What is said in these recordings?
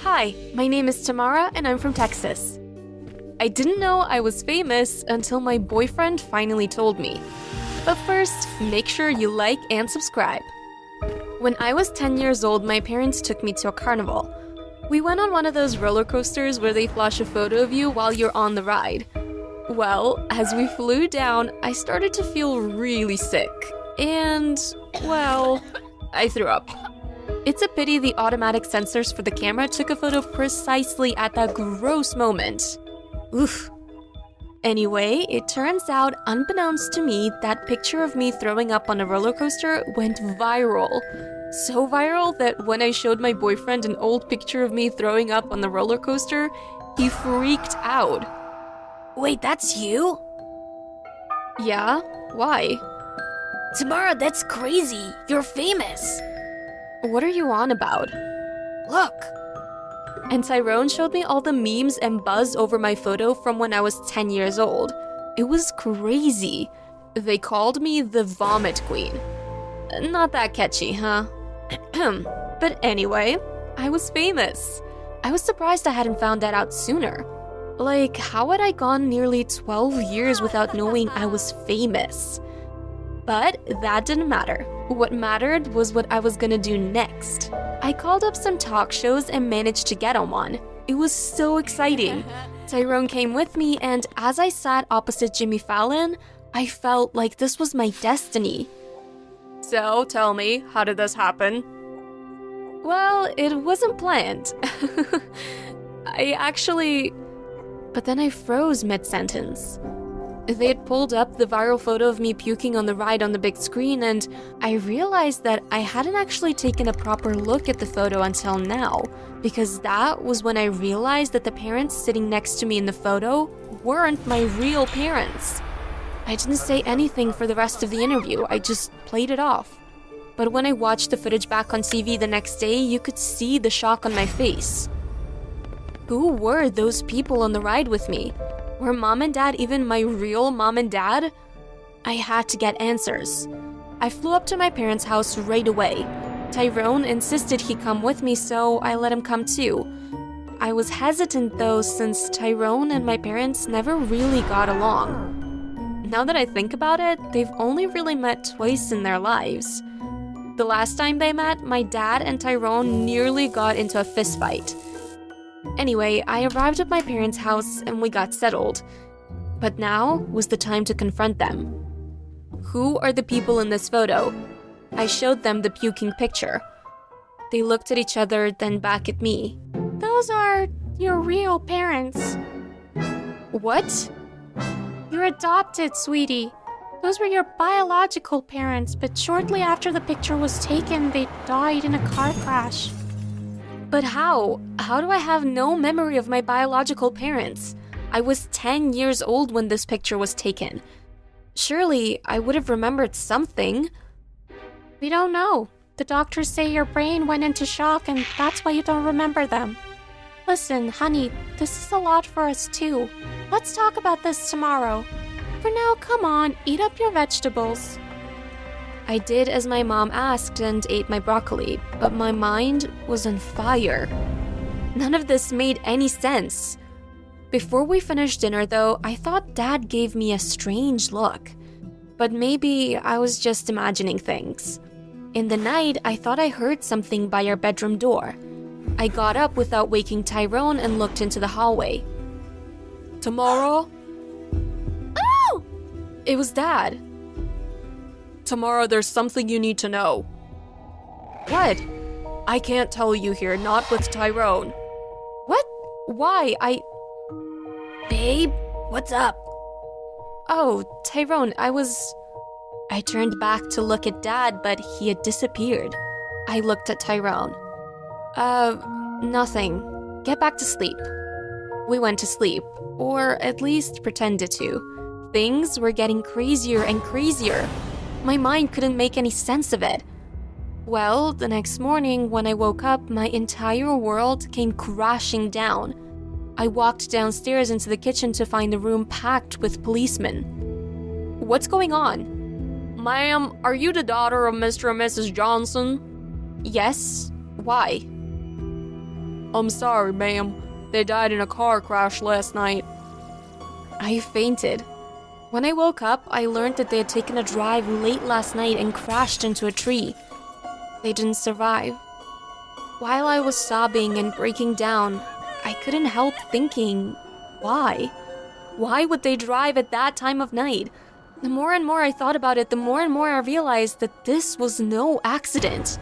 Hi, my name is Tamara and I'm from Texas. I didn't know I was famous until my boyfriend finally told me. But first, make sure you like and subscribe. When I was 10 years old, my parents took me to a carnival. We went on one of those roller coasters where they flash a photo of you while you're on the ride. Well, as we flew down, I started to feel really sick. And, well, I threw up. It's a pity the automatic sensors for the camera took a photo precisely at that gross moment. Oof. Anyway, it turns out, unbeknownst to me, that picture of me throwing up on a roller coaster went viral. So viral that when I showed my boyfriend an old picture of me throwing up on the roller coaster, he freaked out. Wait, that's you? Yeah? Why? Tamara, that's crazy. You're famous. What are you on about? Look. And Tyrone showed me all the memes and buzz over my photo from when I was 10 years old. It was crazy. They called me the Vomit Queen. Not that catchy, huh? But anyway, I was famous. I was surprised I hadn't found that out sooner. Like, how had I gone nearly 12 years without knowing I was famous? But that didn't matter. What mattered was what I was gonna do next. I called up some talk shows and managed to get on one. It was so exciting. Tyrone came with me, and as I sat opposite Jimmy Fallon, I felt like this was my destiny. So, tell me, how did this happen? Well, it wasn't planned. But then I froze mid-sentence. They had pulled up the viral photo of me puking on the ride on the big screen, and I realized that I hadn't actually taken a proper look at the photo until now, because that was when I realized that the parents sitting next to me in the photo weren't my real parents. I didn't say anything for the rest of the interview, I just played it off. But when I watched the footage back on TV the next day, you could see the shock on my face. Who were those people on the ride with me? Were mom and dad even my real mom and dad? I had to get answers. I flew up to my parents' house right away. Tyrone insisted he come with me, so I let him come too. I was hesitant though, since Tyrone and my parents never really got along. Now that I think about it, they've only really met twice in their lives. The last time they met, my dad and Tyrone nearly got into a fistfight. Anyway, I arrived at my parents' house and we got settled. But now was the time to confront them. Who are the people in this photo? I showed them the puking picture. They looked at each other, then back at me. Those are your real parents. What? You're adopted, sweetie. Those were your biological parents, but shortly after the picture was taken, they died in a car crash. But how? How do I have no memory of my biological parents? I was 10 years old when this picture was taken. Surely, I would have remembered something. We don't know. The doctors say your brain went into shock and that's why you don't remember them. Listen, honey, this is a lot for us too. Let's talk about this tomorrow. For now, come on, eat up your vegetables. I did as my mom asked and ate my broccoli, but my mind was on fire. None of this made any sense. Before we finished dinner, though, I thought Dad gave me a strange look. But maybe I was just imagining things. In the night, I thought I heard something by our bedroom door. I got up without waking Tyrone and looked into the hallway. Tamara? Oh! It was Dad. Tamara, there's something you need to know. What? I can't tell you here, not with Tyrone. What? Why? Babe, what's up? Oh, Tyrone, I turned back to look at Dad, but he had disappeared. I looked at Tyrone. Nothing. Get back to sleep. We went to sleep, or at least pretended to. Things were getting crazier and crazier. My mind couldn't make any sense of it. Well, the next morning when I woke up, my entire world came crashing down. I walked downstairs into the kitchen to find the room packed with policemen. What's going on? Ma'am, are you the daughter of Mr. and Mrs. Johnson? Yes. Why? I'm sorry, ma'am. They died in a car crash last night. I fainted. When I woke up, I learned that they had taken a drive late last night and crashed into a tree. They didn't survive. While I was sobbing and breaking down, I couldn't help thinking, why? Why would they drive at that time of night? The more and more I thought about it, the more and more I realized that this was no accident.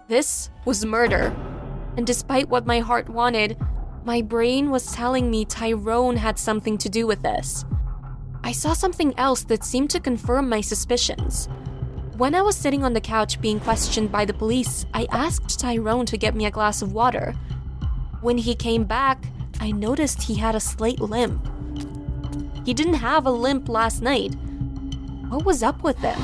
This was murder. And despite what my heart wanted, my brain was telling me Tyrone had something to do with this. I saw something else that seemed to confirm my suspicions. When I was sitting on the couch being questioned by the police, I asked Tyrone to get me a glass of water. When he came back, I noticed he had a slight limp. He didn't have a limp last night. What was up with him?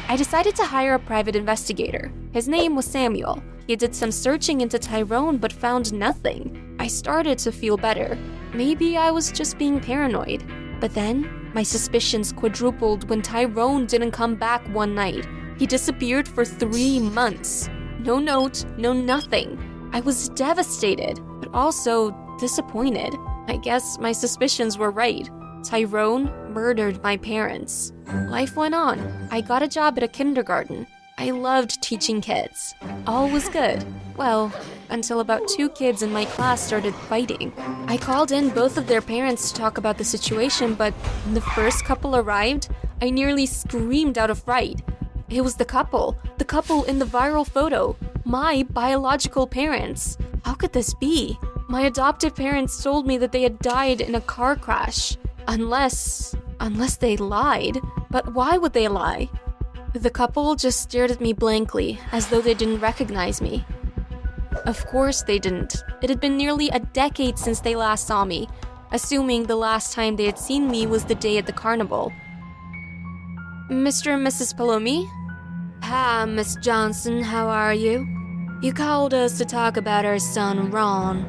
I decided to hire a private investigator. His name was Samuel. He did some searching into Tyrone but found nothing. I started to feel better. Maybe I was just being paranoid. But then, my suspicions quadrupled when Tyrone didn't come back one night. He disappeared for 3 months. No note, no nothing. I was devastated, but also disappointed. I guess my suspicions were right. Tyrone murdered my parents. Life went on. I got a job at a kindergarten. I loved teaching kids. All was good. Well, until about 2 kids in my class started fighting. I called in both of their parents to talk about the situation, but when the first couple arrived, I nearly screamed out of fright. It was the couple in the viral photo, my biological parents. How could this be? My adoptive parents told me that they had died in a car crash. Unless they lied. But why would they lie? The couple just stared at me blankly, as though they didn't recognize me. Of course they didn't. It had been nearly a decade since they last saw me, assuming the last time they had seen me was the day at the carnival. Mr. and Mrs. Palomi? Hi, Miss Johnson, how are you? You called us to talk about our son, Ron.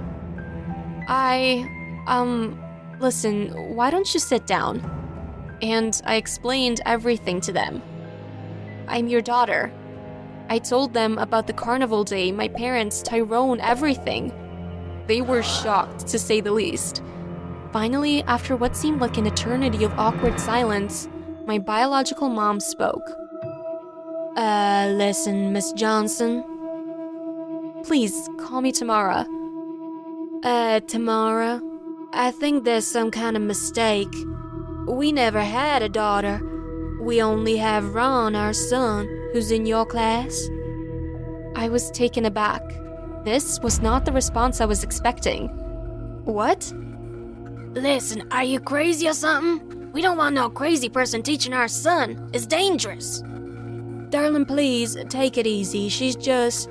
Listen, why don't you sit down? And I explained everything to them. I'm your daughter. I told them about the carnival day, my parents, Tyrone, everything. They were shocked, to say the least. Finally, after what seemed like an eternity of awkward silence, my biological mom spoke. Listen, Miss Johnson. Please, call me Tamara. Tamara, I think there's some kind of mistake. We never had a daughter. We only have Ron, our son, who's in your class. I was taken aback. This was not the response I was expecting. What? Listen, are you crazy or something? We don't want no crazy person teaching our son. It's dangerous. Darling, please, take it easy. She's just...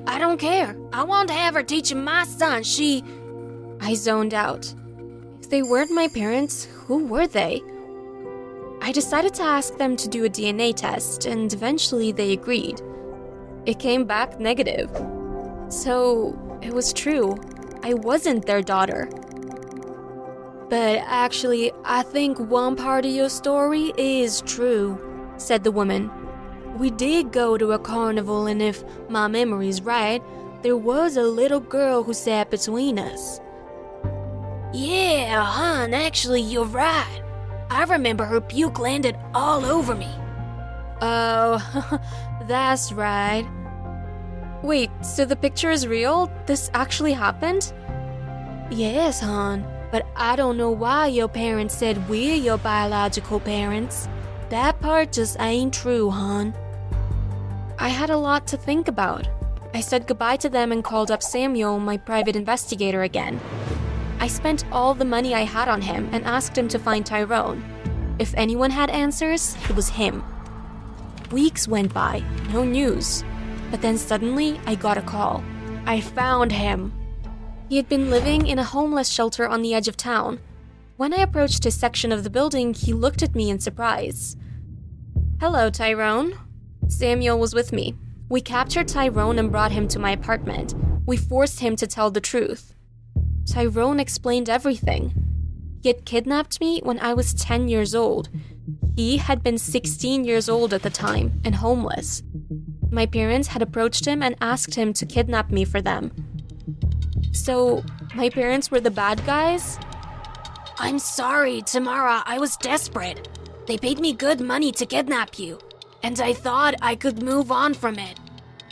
I don't care. I want to have her teaching my son. I zoned out. If they weren't my parents, who were they? I decided to ask them to do a DNA test, and eventually they agreed. It came back negative. So, it was true. I wasn't their daughter. But actually, I think one part of your story is true, said the woman. We did go to a carnival, and if my memory's right, there was a little girl who sat between us. Yeah, hon, actually, you're right. I remember her puke landed all over me. Oh, that's right. Wait, so the picture is real? This actually happened? Yes, hon, but I don't know why your parents said we're your biological parents. That part just ain't true, hon. I had a lot to think about. I said goodbye to them and called up Samuel, my private investigator, again. I spent all the money I had on him and asked him to find Tyrone. If anyone had answers, it was him. Weeks went by, no news. But then suddenly, I got a call. I found him. He had been living in a homeless shelter on the edge of town. When I approached his section of the building, he looked at me in surprise. Hello, Tyrone. Samuel was with me. We captured Tyrone and brought him to my apartment. We forced him to tell the truth. Tyrone explained everything. He had kidnapped me when I was 10 years old. He had been 16 years old at the time and homeless. My parents had approached him and asked him to kidnap me for them. So, my parents were the bad guys? I'm sorry, Tamara, I was desperate. They paid me good money to kidnap you, and I thought I could move on from it.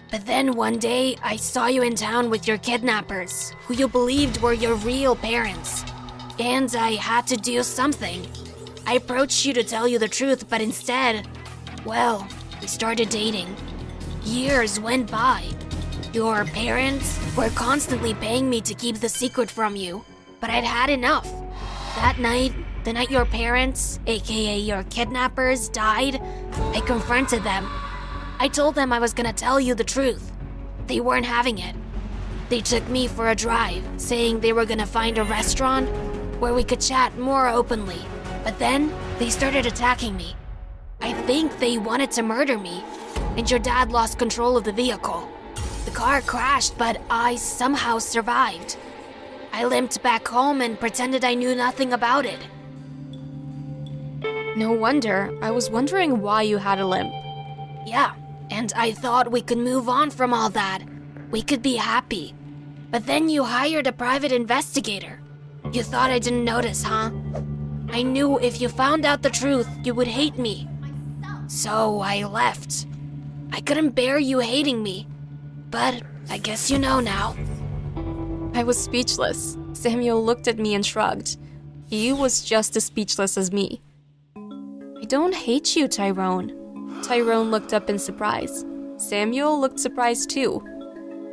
But then one day, I saw you in town with your kidnappers, who you believed were your real parents. And I had to do something. I approached you to tell you the truth, but instead, well, we started dating. Years went by. Your parents were constantly paying me to keep the secret from you, but I'd had enough. That night, the night your parents, aka your kidnappers, died, I confronted them. I told them I was gonna tell you the truth. They weren't having it. They took me for a drive, saying they were gonna find a restaurant where we could chat more openly. But then, they started attacking me. I think they wanted to murder me, and your dad lost control of the vehicle. The car crashed, but I somehow survived. I limped back home and pretended I knew nothing about it. No wonder. I was wondering why you had a limp. Yeah, and I thought we could move on from all that. We could be happy. But then you hired a private investigator. You thought I didn't notice, huh? I knew if you found out the truth, you would hate me. So I left. I couldn't bear you hating me. But I guess you know now. I was speechless. Samuel looked at me and shrugged. He was just as speechless as me. I don't hate you, Tyrone. Tyrone looked up in surprise. Samuel looked surprised too.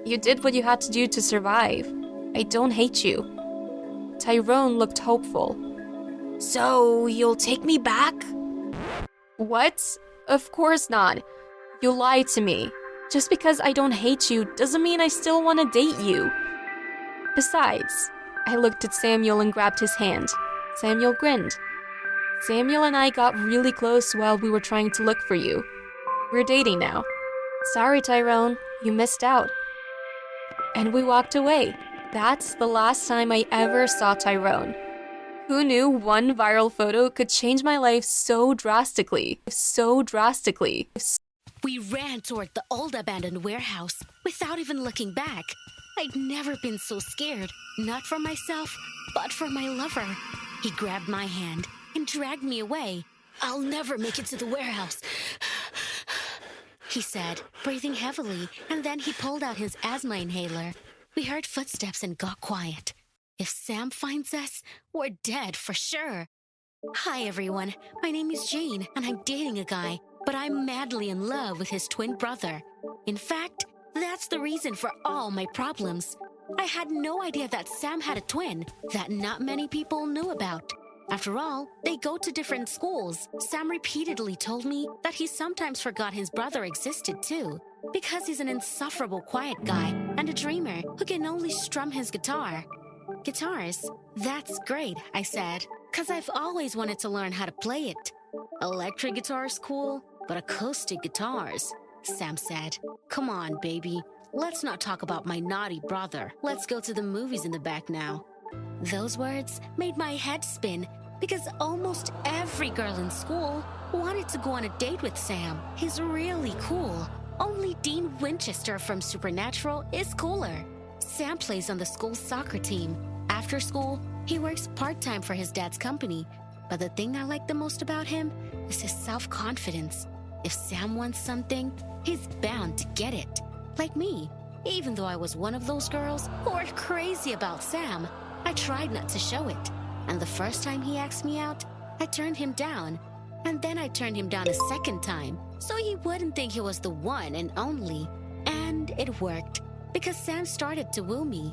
You did what you had to do to survive. I don't hate you. Tyrone looked hopeful. So you'll take me back? What? Of course not. You lied to me. Just because I don't hate you doesn't mean I still want to date you. Besides, I looked at Samuel and grabbed his hand. Samuel grinned. Samuel and I got really close while we were trying to look for you. We're dating now. Sorry, Tyrone, you missed out. And we walked away. That's the last time I ever saw Tyrone. Who knew one viral photo could change my life so drastically? We ran toward the old abandoned warehouse without even looking back. I'd never been so scared, not for myself, but for my lover. He grabbed my hand and dragged me away. I'll never make it to the warehouse, he said, breathing heavily, and then he pulled out his asthma inhaler. We heard footsteps and got quiet. If Sam finds us, we're dead for sure. Hi, everyone. My name is Jane, and I'm dating a guy, but I'm madly in love with his twin brother. In fact, that's the reason for all my problems. I had no idea that Sam had a twin that not many people knew about. After all, they go to different schools. Sam repeatedly told me that he sometimes forgot his brother existed too, because he's an insufferable quiet guy and a dreamer who can only strum his guitar. Guitars? That's great, I said, because I've always wanted to learn how to play it. Electric guitar's cool, but acoustic guitars, Sam said. Come on, baby. Let's not talk about my naughty brother. Let's go to the movies in the back now. Those words made my head spin because almost every girl in school wanted to go on a date with Sam. He's really cool. Only Dean Winchester from Supernatural is cooler. Sam plays on the school's soccer team. After school, he works part-time for his dad's company. But the thing I like the most about him is his self-confidence. If Sam wants something, he's bound to get it. Like me. Even though I was one of those girls who were crazy about Sam, I tried not to show it. And the first time he asked me out, I turned him down. And then I turned him down a second time, so he wouldn't think he was the one and only. And it worked, because Sam started to woo me.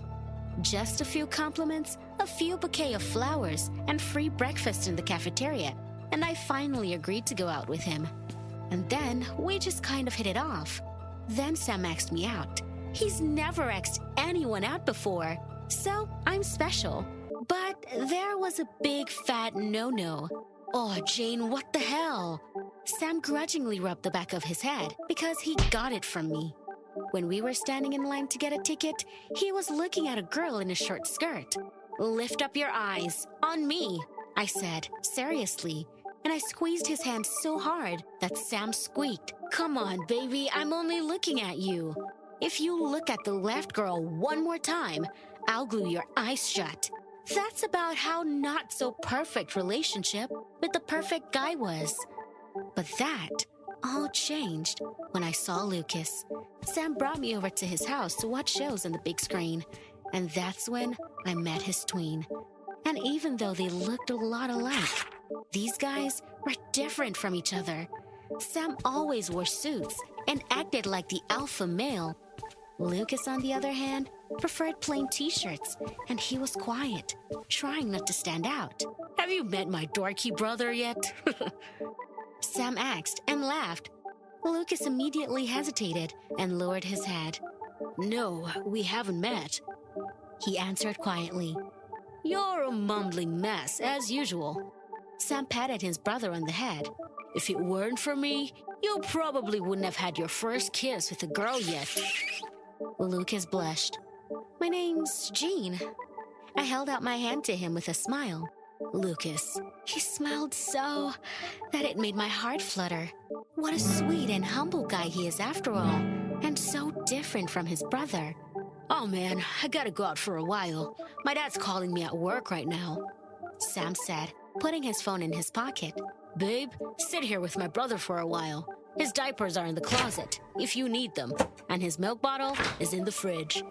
Just a few compliments, a few bouquet of flowers, and free breakfast in the cafeteria, and I finally agreed to go out with him. And then we just kind of hit it off. Then Sam asked me out. He's never asked anyone out before, so I'm special. But there was a big fat no-no. Oh, Jane, what the hell? Sam grudgingly rubbed the back of his head because he got it from me. When we were standing in line to get a ticket, he was looking at a girl in a short skirt. Lift up your eyes. On me, I said, seriously. And I squeezed his hand so hard that Sam squeaked. Come on, baby, I'm only looking at you. If you look at the left girl one more time, I'll glue your eyes shut. That's about how not so perfect relationship with the perfect guy was. But that all changed when I saw Lucas. Sam brought me over to his house to watch shows on the big screen, and that's when I met his twin. And even though they looked a lot alike, these guys were different from each other. Sam always wore suits and acted like the alpha male. Lucas, on the other hand, preferred plain t-shirts, and he was quiet, trying not to stand out. Have you met my dorky brother yet? Sam asked and laughed. Lucas immediately hesitated and lowered his head. No, we haven't met, he answered quietly. You're a mumbling mess, as usual. Sam patted his brother on the head. If it weren't for me, you probably wouldn't have had your first kiss with a girl yet. Lucas blushed. My name's Jean. I held out my hand to him with a smile. Lucas. He smiled so that it made my heart flutter. What a sweet and humble guy he is after all, and so different from his brother. Oh man, I gotta go out for a while. My dad's calling me at work right now, Sam said, putting his phone in his pocket. Babe, sit here with my brother for a while. His diapers are in the closet, if you need them, and his milk bottle is in the fridge.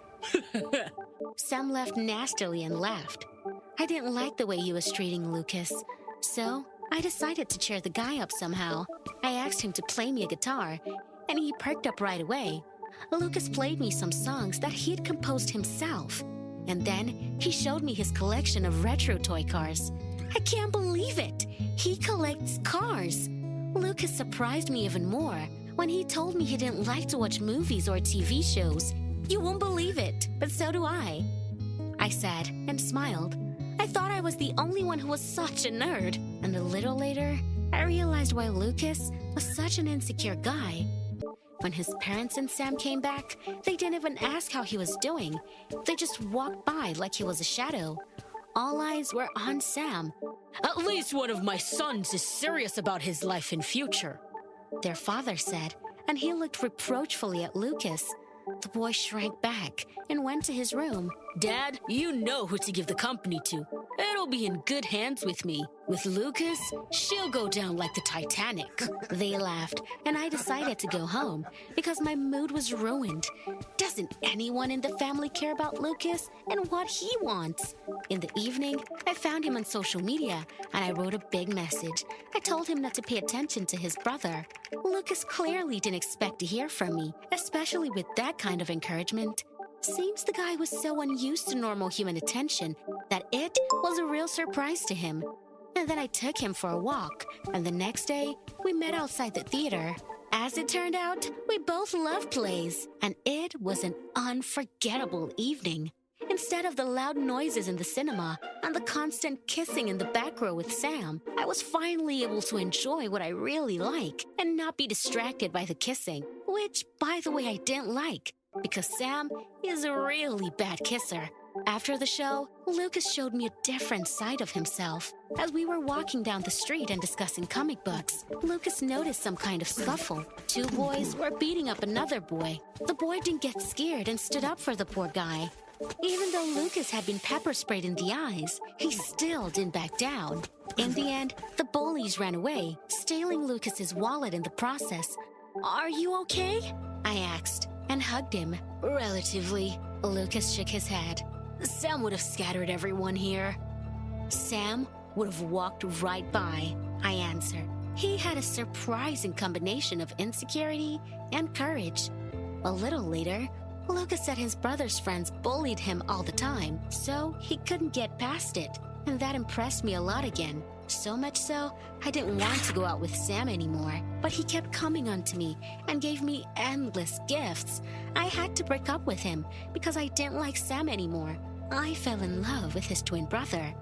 Sam laughed nastily and laughed. I didn't like the way he was treating Lucas, so I decided to cheer the guy up somehow. I asked him to play me a guitar, and he perked up right away. Lucas played me some songs that he had composed himself, and then he showed me his collection of retro toy cars. I can't believe it! He collects cars! Lucas surprised me even more when he told me he didn't like to watch movies or TV shows. You won't believe it, but so do I said and smiled. I thought I was the only one who was such a nerd, and a little later, I realized why Lucas was such an insecure guy. When his parents and Sam came back, they didn't even ask how he was doing. They just walked by like he was a shadow. All eyes were on Sam. At least one of my sons is serious about his life and future, their father said, and he looked reproachfully at Lucas. The boy shrank back and went to his room. Dad, you know who to give the company to. It'll be in good hands with me. With Lucas, she'll go down like the Titanic. They laughed, and I decided to go home because my mood was ruined. Doesn't anyone in the family care about Lucas and what he wants? In the evening, I found him on social media, and I wrote a big message. I told him not to pay attention to his brother. Lucas clearly didn't expect to hear from me, especially with that kind of encouragement. Seems the guy was so unused to normal human attention that it was a real surprise to him. And then I took him for a walk, and the next day, we met outside the theater. As it turned out, we both loved plays, and it was an unforgettable evening. Instead of the loud noises in the cinema and the constant kissing in the back row with Sam, I was finally able to enjoy what I really like and not be distracted by the kissing, which, by the way, I didn't like, because Sam is a really bad kisser. After the show, Lucas showed me a different side of himself. As we were walking down the street and discussing comic books, Lucas noticed some kind of scuffle. Two boys were beating up another boy. The boy didn't get scared and stood up for the poor guy. Even though Lucas had been pepper sprayed in the eyes, he still didn't back down. In the end, the bullies ran away, stealing Lucas's wallet in the process. Are you okay? I asked, and hugged him. Relatively. Lucas shook his head. Sam would have scattered everyone here. Sam would have walked right by, I answered. He had a surprising combination of insecurity and courage. A little later, Lucas said his brother's friends bullied him all the time, so he couldn't get past it, and that impressed me a lot again. So much so, I didn't want to go out with Sam anymore, but he kept coming on to me and gave me endless gifts. I had to break up with him because I didn't like Sam anymore. I fell in love with his twin brother.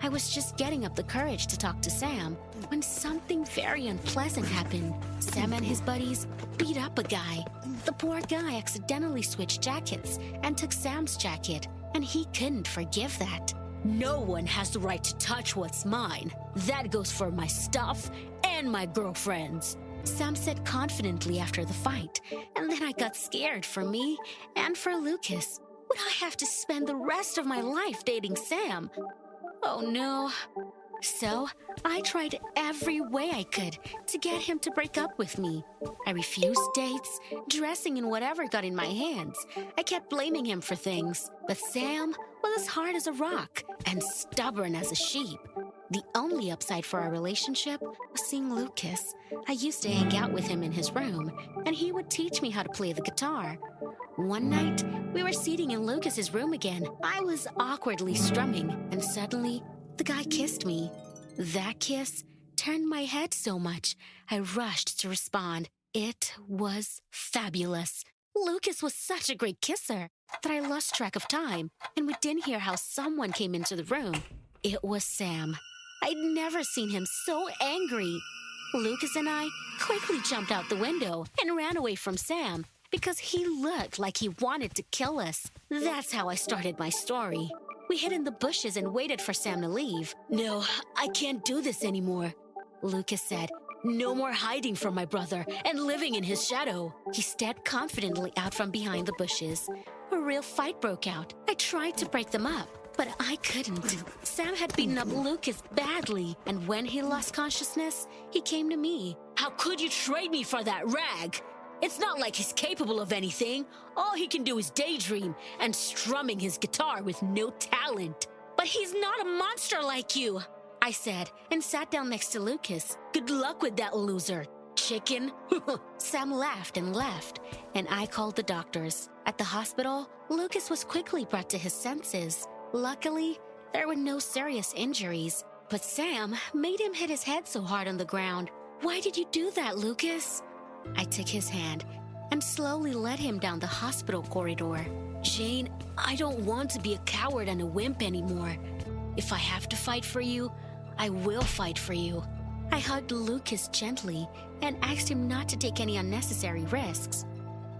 I was just getting up the courage to talk to Sam when something very unpleasant happened. Sam and his buddies beat up a guy. The poor guy accidentally switched jackets and took Sam's jacket, and he couldn't forgive that. No one has the right to touch what's mine. That goes for my stuff and my girlfriends, Sam said confidently after the fight, and then I got scared for me and for Lucas. Would I have to spend the rest of my life dating Sam? Oh no. So, I tried every way I could to get him to break up with me. I refused dates, dressing in whatever got in my hands. I kept blaming him for things. But Sam was as hard as a rock and stubborn as a sheep. The only upside for our relationship was seeing Lucas. I used to hang out with him in his room, and he would teach me how to play the guitar. One night, we were sitting in Lucas's room again. I was awkwardly strumming, and suddenly, the guy kissed me. That kiss turned my head so much, I rushed to respond. It was fabulous. Lucas was such a great kisser that I lost track of time, and we didn't hear how someone came into the room. It was Sam. I'd never seen him so angry. Lucas and I quickly jumped out the window and ran away from Sam because he looked like he wanted to kill us. That's how I started my story. We hid in the bushes and waited for Sam to leave. "No, I can't do this anymore," Lucas said. "No more hiding from my brother and living in his shadow." He stepped confidently out from behind the bushes. A real fight broke out. I tried to break them up, but I couldn't. Sam had beaten up Lucas badly, and when he lost consciousness, he came to me. "How could you trade me for that rag? It's not like he's capable of anything. All he can do is daydream and strumming his guitar with no talent." "But he's not a monster like you," I said, and sat down next to Lucas. "Good luck with that loser, chicken." Sam laughed and left, and I called the doctors. At the hospital, Lucas was quickly brought to his senses. Luckily, there were no serious injuries, but Sam made him hit his head so hard on the ground. "Why did you do that, Lucas?" I took his hand and slowly led him down the hospital corridor. "Jane, I don't want to be a coward and a wimp anymore. If I have to fight for you, I will fight for you." I hugged Lucas gently and asked him not to take any unnecessary risks.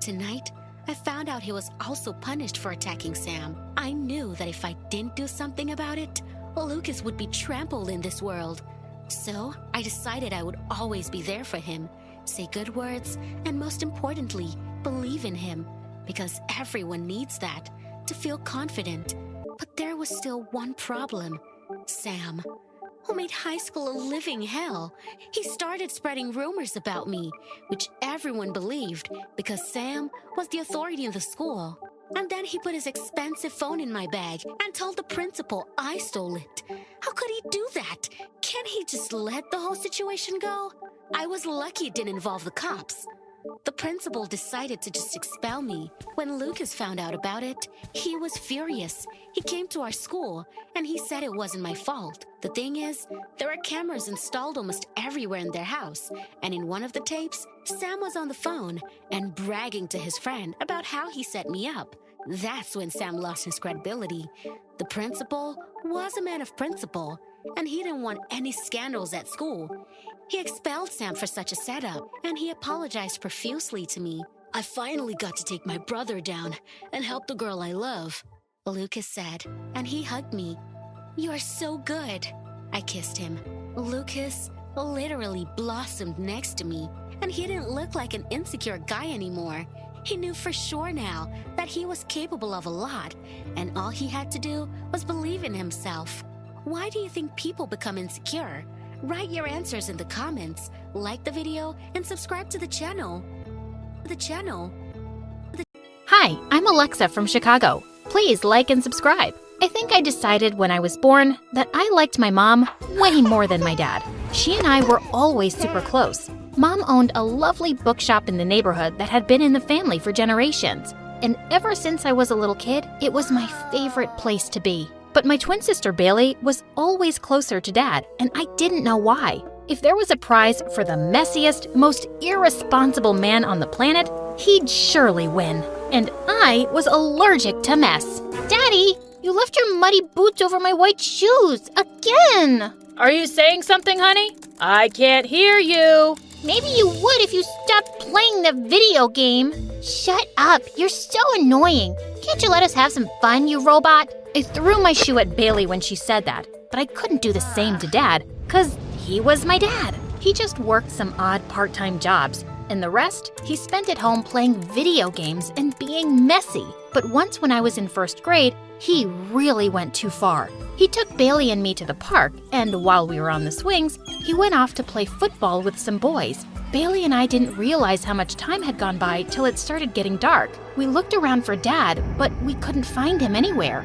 Tonight, I found out he was also punished for attacking Sam. I knew that if I didn't do something about it, Lucas would be trampled in this world. So I decided I would always be there for him, say good words, and most importantly, believe in him, because everyone needs that, to feel confident. But there was still one problem: Sam, who made high school a living hell. He started spreading rumors about me, which everyone believed because Sam was the authority in the school. And then he put his expensive phone in my bag and told the principal I stole it. How could he do that? Can't he just let the whole situation go? I was lucky it didn't involve the cops. The principal decided to just expel me. When Lucas found out about it, he was furious. He came to our school, and he said it wasn't my fault. The thing is, there are cameras installed almost everywhere in their house, and in one of the tapes, Sam was on the phone and bragging to his friend about how he set me up. That's when Sam lost his credibility. The principal was a man of principle, and he didn't want any scandals at school. He expelled Sam for such a setup, and he apologized profusely to me. "I finally got to take my brother down and help the girl I love," Lucas said, and he hugged me. "You are so good." I kissed him. Lucas literally blossomed next to me, and he didn't look like an insecure guy anymore. He knew for sure now that he was capable of a lot, and all he had to do was believe in himself. Why do you think people become insecure? Write your answers in the comments, like the video, and subscribe to the channel. Hi, I'm Alexa from Chicago. Please like and subscribe. I think I decided when I was born that I liked my mom way more than my dad. She and I were always super close. Mom owned a lovely bookshop in the neighborhood that had been in the family for generations. And ever since I was a little kid, it was my favorite place to be. But my twin sister Bailey was always closer to Dad, and I didn't know why. If there was a prize for the messiest, most irresponsible man on the planet, he'd surely win. And I was allergic to mess. Daddy, you left your muddy boots over my white shoes again. Are you saying something, honey? I can't hear you. Maybe you would if you stopped playing the video game. Shut up, you're so annoying. Can't you let us have some fun, you robot? I threw my shoe at Bailey when she said that, but I couldn't do the same to Dad, 'cause he was my dad. He just worked some odd part-time jobs, and the rest he spent at home playing video games and being messy. But once when I was in first grade, he really went too far. He took Bailey and me to the park, and while we were on the swings, he went off to play football with some boys. Bailey and I didn't realize how much time had gone by till it started getting dark. We looked around for Dad, but we couldn't find him anywhere.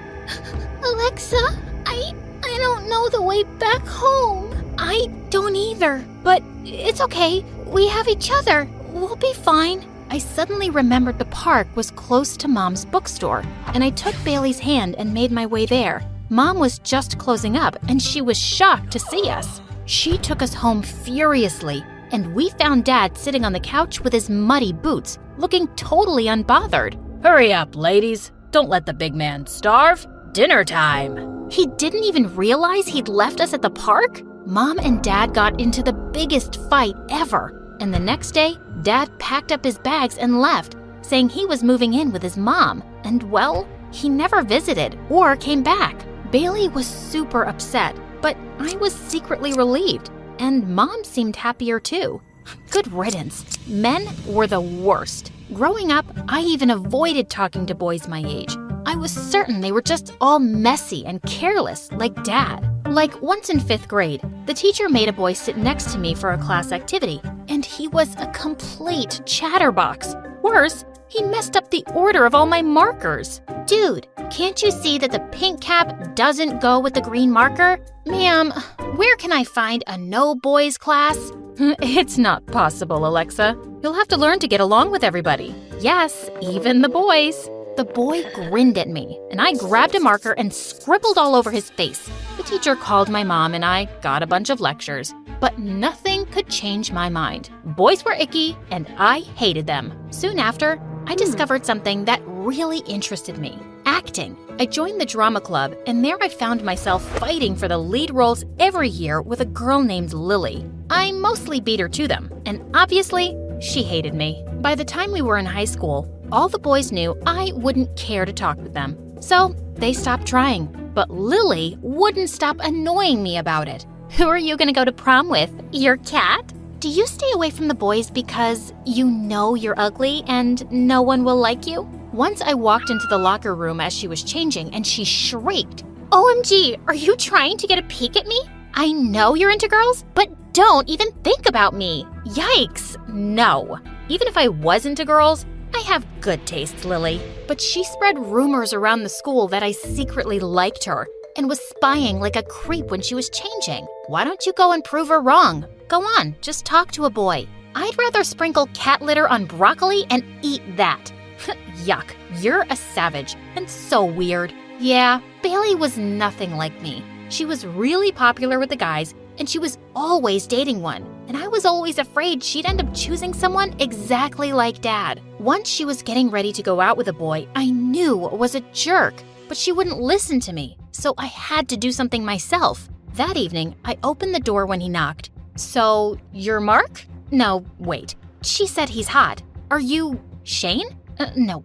Alexa, I don't know the way back home. I don't either, but it's okay. We have each other. We'll be fine. I suddenly remembered the park was close to Mom's bookstore, and I took Bailey's hand and made my way there. Mom was just closing up, and she was shocked to see us. She took us home furiously, and we found Dad sitting on the couch with his muddy boots, looking totally unbothered. Hurry up, ladies. Don't let the big man starve. Dinner time. He didn't even realize he'd left us at the park? Mom and Dad got into the biggest fight ever, and the next day, Dad packed up his bags and left, saying he was moving in with his mom, and well, he never visited or came back. Bailey was super upset, but I was secretly relieved, and Mom seemed happier too. Good riddance. Men were the worst. Growing up, I even avoided talking to boys my age. I was certain they were just all messy and careless, like Dad. Like once in 5th grade, the teacher made a boy sit next to me for a class activity, and he was a complete chatterbox. Worse, he messed up the order of all my markers. Dude, can't you see that the pink cap doesn't go with the green marker? Ma'am, where can I find a no boys class? It's not possible, Alexa. You'll have to learn to get along with everybody. Yes, even the boys. The boy grinned at me, and I grabbed a marker and scribbled all over his face. The teacher called my mom, and I got a bunch of lectures. But nothing could change my mind. Boys were icky, and I hated them. Soon after, I discovered something that really interested me: acting. I joined the drama club, and there I found myself fighting for the lead roles every year with a girl named Lily. I mostly beat her to them, and obviously, she hated me. By the time we were in high school, all the boys knew I wouldn't care to talk with them, so they stopped trying. But Lily wouldn't stop annoying me about it. Who are you gonna go to prom with? Your cat? Do you stay away from the boys because you know you're ugly and no one will like you? Once I walked into the locker room as she was changing and she shrieked, "OMG, are you trying to get a peek at me? I know you're into girls, but don't even think about me." Yikes, no. Even if I was into girls, I have good taste, Lily. But she spread rumors around the school that I secretly liked her and was spying like a creep when she was changing. Why don't you go and prove her wrong? Go on, just talk to a boy. I'd rather sprinkle cat litter on broccoli and eat that. Yuck, you're a savage and so weird. Yeah, Bailey was nothing like me. She was really popular with the guys, and she was always dating one. And I was always afraid she'd end up choosing someone exactly like Dad. Once she was getting ready to go out with a boy I knew was a jerk, but she wouldn't listen to me, so I had to do something myself. That evening, I opened the door when he knocked. "So, you're Mark?" "No, wait. She said he's hot. Are you Shane?" No.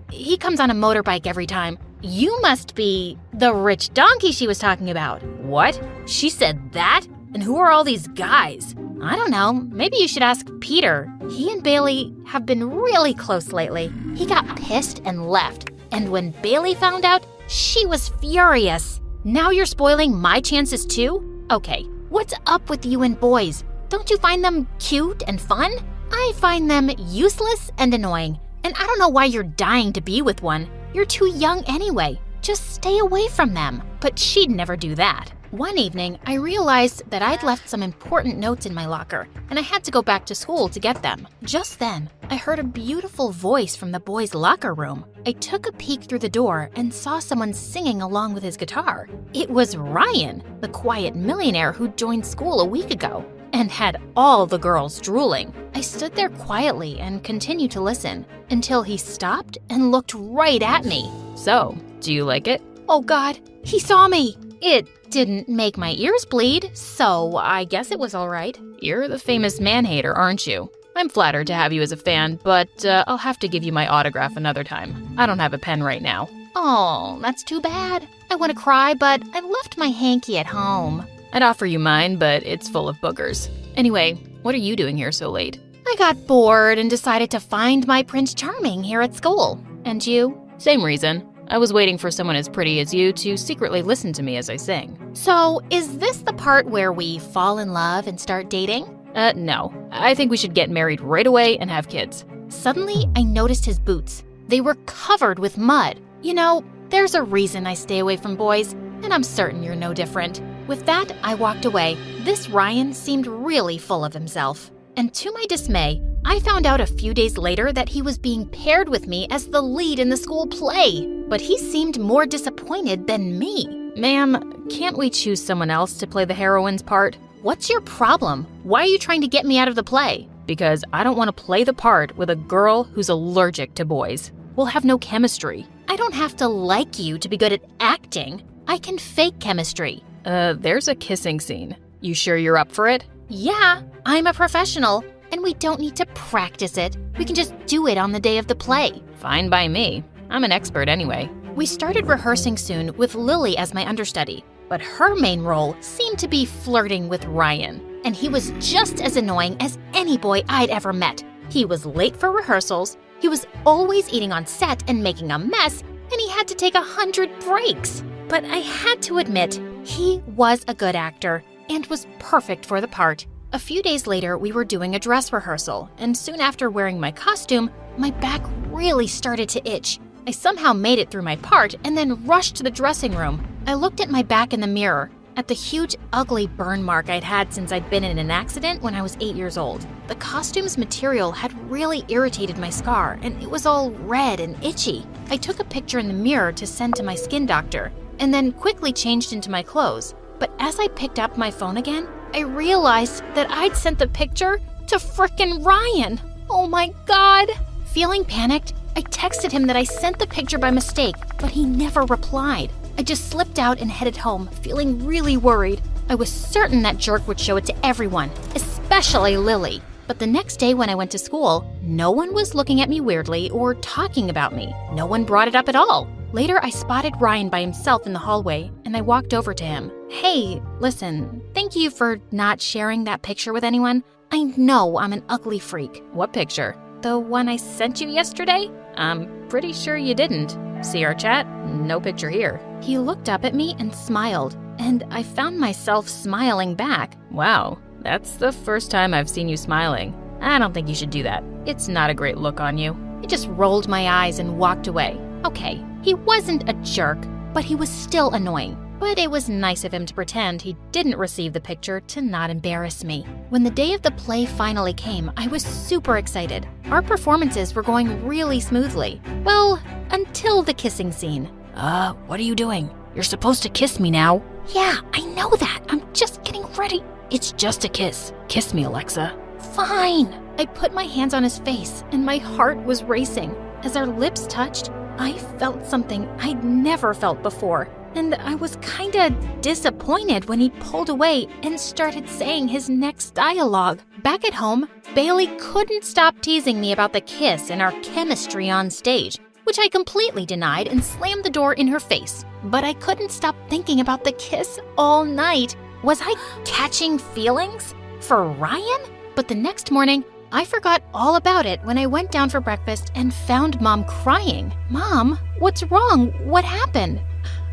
He comes on a motorbike every time." "You must be the rich donkey she was talking about." What? She said that? And who are all these guys? "I don't know. Maybe you should ask Peter. He and Bailey have been really close lately." He got pissed and left. And when Bailey found out, she was furious. "Now you're spoiling my chances too? Okay, what's up with you and boys? Don't you find them cute and fun? I find them useless and annoying. And I don't know why you're dying to be with one. You're too young anyway. Just stay away from them." But she'd never do that. One evening, I realized that I'd left some important notes in my locker, and I had to go back to school to get them. Just then, I heard a beautiful voice from the boys' locker room. I took a peek through the door and saw someone singing along with his guitar. It was Ryan, the quiet millionaire who joined school a week ago and had all the girls drooling. I stood there quietly and continued to listen until he stopped and looked right at me. So, do you like it? Oh God, he saw me! It didn't make my ears bleed, so I guess it was all right. You're the famous man-hater, aren't you? I'm flattered to have you as a fan, but I'll have to give you my autograph another time. I don't have a pen right now. Oh, that's too bad. I want to cry, but I left my hanky at home. I'd offer you mine, but it's full of boogers. Anyway, what are you doing here so late? I got bored and decided to find my Prince Charming here at school. And you? Same reason. I was waiting for someone as pretty as you to secretly listen to me as I sing. So, is this the part where we fall in love and start dating? No. I think we should get married right away and have kids. Suddenly, I noticed his boots. They were covered with mud. You know, there's a reason I stay away from boys, and I'm certain you're no different. With that, I walked away. This Ryan seemed really full of himself. And to my dismay, I found out a few days later that he was being paired with me as the lead in the school play. But he seemed more disappointed than me. Ma'am, can't we choose someone else to play the heroine's part? What's your problem? Why are you trying to get me out of the play? Because I don't want to play the part with a girl who's allergic to boys. We'll have no chemistry. I don't have to like you to be good at acting. I can fake chemistry. There's a kissing scene. You sure you're up for it? Yeah, I'm a professional, and we don't need to practice it. We can just do it on the day of the play. Fine by me. I'm an expert anyway. We started rehearsing soon with Lily as my understudy, but her main role seemed to be flirting with Ryan, and he was just as annoying as any boy I'd ever met. He was late for rehearsals, he was always eating on set and making a mess, and he had to take 100 breaks. But I had to admit, he was a good actor and was perfect for the part. A few days later, we were doing a dress rehearsal, and soon after wearing my costume, my back really started to itch. I somehow made it through my part and then rushed to the dressing room. I looked at my back in the mirror, at the huge, ugly burn mark I'd had since I'd been in an accident when I was 8 years old. The costume's material had really irritated my scar, and it was all red and itchy. I took a picture in the mirror to send to my skin doctor, and then quickly changed into my clothes. But as I picked up my phone again, I realized that I'd sent the picture to frickin' Ryan. Oh my God! Feeling panicked, I texted him that I sent the picture by mistake, but he never replied. I just slipped out and headed home, feeling really worried. I was certain that jerk would show it to everyone, especially Lily. But the next day when I went to school, no one was looking at me weirdly or talking about me. No one brought it up at all. Later, I spotted Ryan by himself in the hallway, and I walked over to him. Hey, listen, thank you for not sharing that picture with anyone. I know I'm an ugly freak. What picture? The one I sent you yesterday? I'm pretty sure you didn't. See our chat? No picture here. He looked up at me and smiled, and I found myself smiling back. Wow, that's the first time I've seen you smiling. I don't think you should do that. It's not a great look on you. I just rolled my eyes and walked away. Okay, he wasn't a jerk, but he was still annoying. But it was nice of him to pretend he didn't receive the picture to not embarrass me. When the day of the play finally came, I was super excited. Our performances were going really smoothly. Well, until the kissing scene. What are you doing? You're supposed to kiss me now. Yeah, I know that. I'm just getting ready. It's just a kiss. Kiss me, Alexa. Fine. I put my hands on his face, and my heart was racing. As our lips touched, I felt something I'd never felt before. And I was kinda disappointed when he pulled away and started saying his next dialogue. Back at home, Bailey couldn't stop teasing me about the kiss and our chemistry on stage, which I completely denied and slammed the door in her face. But I couldn't stop thinking about the kiss all night. Was I catching feelings for Ryan? But the next morning, I forgot all about it when I went down for breakfast and found Mom crying. Mom, what's wrong? What happened?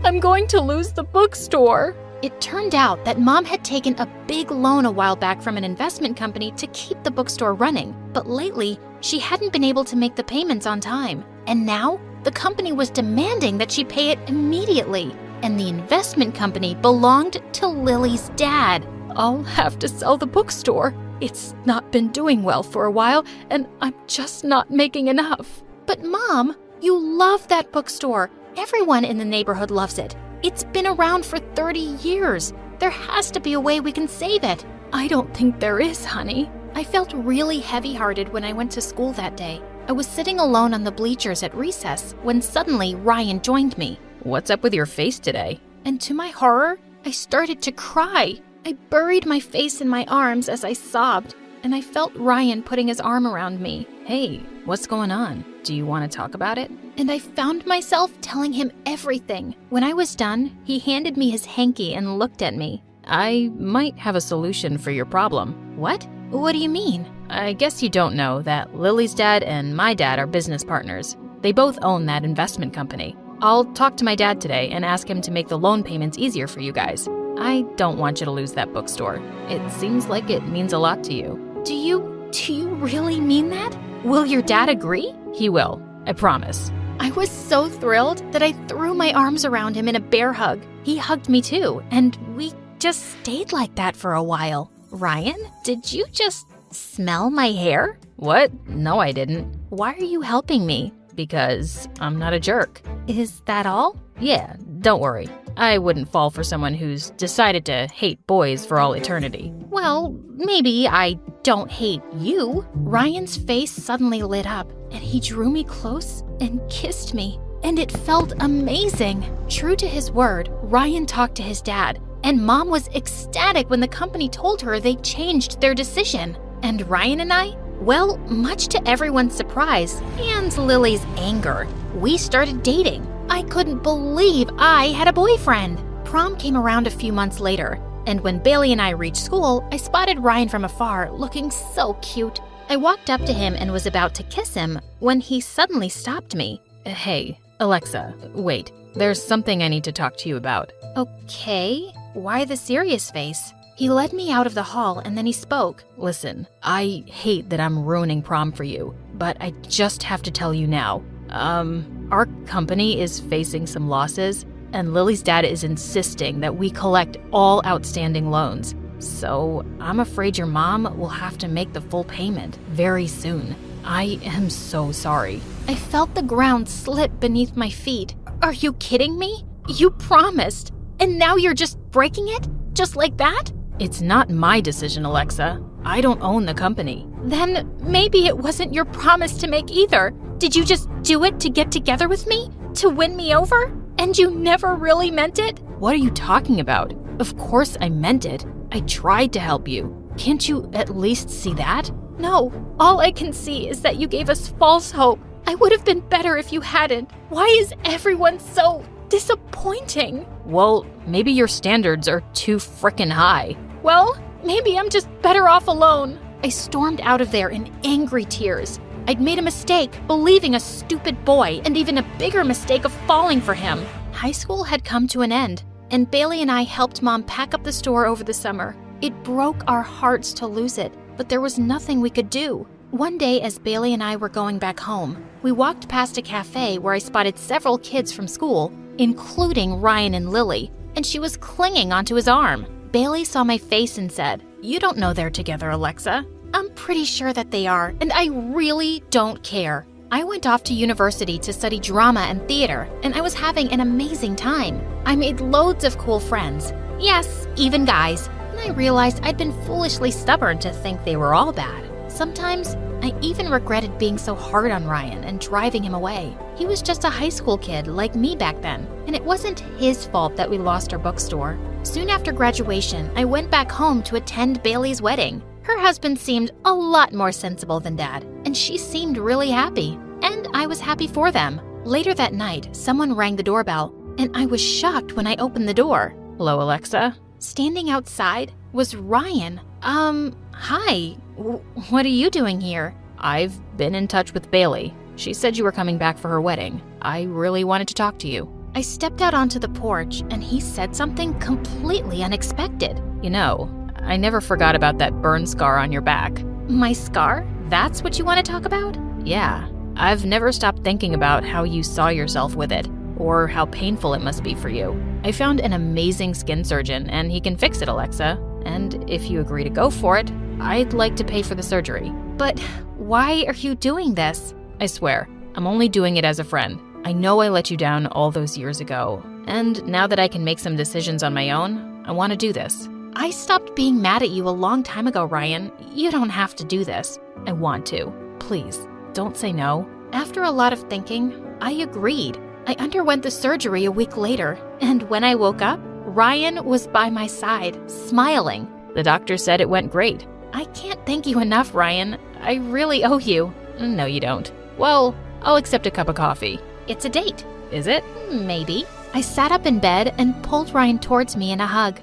I'm going to lose the bookstore. It turned out that Mom had taken a big loan a while back from an investment company to keep the bookstore running. But lately, she hadn't been able to make the payments on time. And now, the company was demanding that she pay it immediately. And the investment company belonged to Lily's dad. I'll have to sell the bookstore. It's not been doing well for a while, and I'm just not making enough. But Mom, you love that bookstore. Everyone in the neighborhood loves it. It's been around for 30 years. There has to be a way we can save it. I don't think there is, honey. I felt really heavy-hearted when I went to school that day. I was sitting alone on the bleachers at recess when suddenly Ryan joined me. What's up with your face today? And to my horror, I started to cry. I buried my face in my arms as I sobbed, and I felt Ryan putting his arm around me. Hey, what's going on? Do you want to talk about it? And I found myself telling him everything. When I was done, he handed me his hanky and looked at me. I might have a solution for your problem. What? What do you mean? I guess you don't know that Lily's dad and my dad are business partners. They both own that investment company. I'll talk to my dad today and ask him to make the loan payments easier for you guys. I don't want you to lose that bookstore. It seems like it means a lot to you. Do you really mean that? Will your dad agree? He will, I promise. I was so thrilled that I threw my arms around him in a bear hug. He hugged me too, and we just stayed like that for a while. Ryan, did you just smell my hair? What? No, I didn't. Why are you helping me? Because I'm not a jerk. Is that all? Yeah, don't worry. I wouldn't fall for someone who's decided to hate boys for all eternity. Well, maybe I don't hate you. Ryan's face suddenly lit up, and he drew me close and kissed me. And it felt amazing. True to his word, Ryan talked to his dad, and Mom was ecstatic when the company told her they changed their decision. And Ryan and I, well, much to everyone's surprise and Lily's anger, we started dating. I couldn't believe I had a boyfriend. Prom came around a few months later, and when Bailey and I reached school, I spotted Ryan from afar, looking so cute. I walked up to him and was about to kiss him when he suddenly stopped me. Hey, Alexa, wait. There's something I need to talk to you about. Okay, why the serious face? He led me out of the hall and then he spoke. Listen, I hate that I'm ruining prom for you, but I just have to tell you now. Our company is facing some losses, and Lily's dad is insisting that we collect all outstanding loans. So I'm afraid your mom will have to make the full payment very soon. I am so sorry. I felt the ground slip beneath my feet. Are you kidding me? You promised, and now you're just breaking it? Just like that? It's not my decision, Alexa. I don't own the company. Then maybe it wasn't your promise to make either. Did you just do it to get together with me? To win me over? And you never really meant it? What are you talking about? Of course I meant it. I tried to help you. Can't you at least see that? No, all I can see is that you gave us false hope. I would have been better if you hadn't. Why is everyone so disappointing? Well, maybe your standards are too frickin' high. Well, maybe I'm just better off alone. I stormed out of there in angry tears. I'd made a mistake, believing a stupid boy, and even a bigger mistake of falling for him. High school had come to an end, and Bailey and I helped Mom pack up the store over the summer. It broke our hearts to lose it, but there was nothing we could do. One day, as Bailey and I were going back home, we walked past a cafe where I spotted several kids from school, including Ryan and Lily, and she was clinging onto his arm. Bailey saw my face and said, "You don't know they're together, Alexa." "I'm pretty sure that they are, and I really don't care." I went off to university to study drama and theater, and I was having an amazing time. I made loads of cool friends. Yes, even guys. And I realized I'd been foolishly stubborn to think they were all bad. Sometimes, I even regretted being so hard on Ryan and driving him away. He was just a high school kid like me back then, and it wasn't his fault that we lost our bookstore. Soon after graduation, I went back home to attend Bailey's wedding. Her husband seemed a lot more sensible than Dad, and she seemed really happy. And I was happy for them. Later that night, someone rang the doorbell, and I was shocked when I opened the door. Hello, Alexa? Standing outside was Ryan. Hi. What are you doing here? I've been in touch with Bailey. She said you were coming back for her wedding. I really wanted to talk to you. I stepped out onto the porch, and he said something completely unexpected. You know, I never forgot about that burn scar on your back. My scar? That's what you want to talk about? Yeah. I've never stopped thinking about how you saw yourself with it, or how painful it must be for you. I found an amazing skin surgeon, and he can fix it, Alexa. And if you agree to go for it, I'd like to pay for the surgery. But why are you doing this? I swear, I'm only doing it as a friend. I know I let you down all those years ago, and now that I can make some decisions on my own, I want to do this. I stopped being mad at you a long time ago, Ryan. You don't have to do this. I want to. Please, don't say no. After a lot of thinking, I agreed. I underwent the surgery a week later, and when I woke up, Ryan was by my side, smiling. The doctor said it went great. I can't thank you enough, Ryan. I really owe you. No, you don't. Well, I'll accept a cup of coffee. It's a date. Is it? Maybe. I sat up in bed and pulled Ryan towards me in a hug.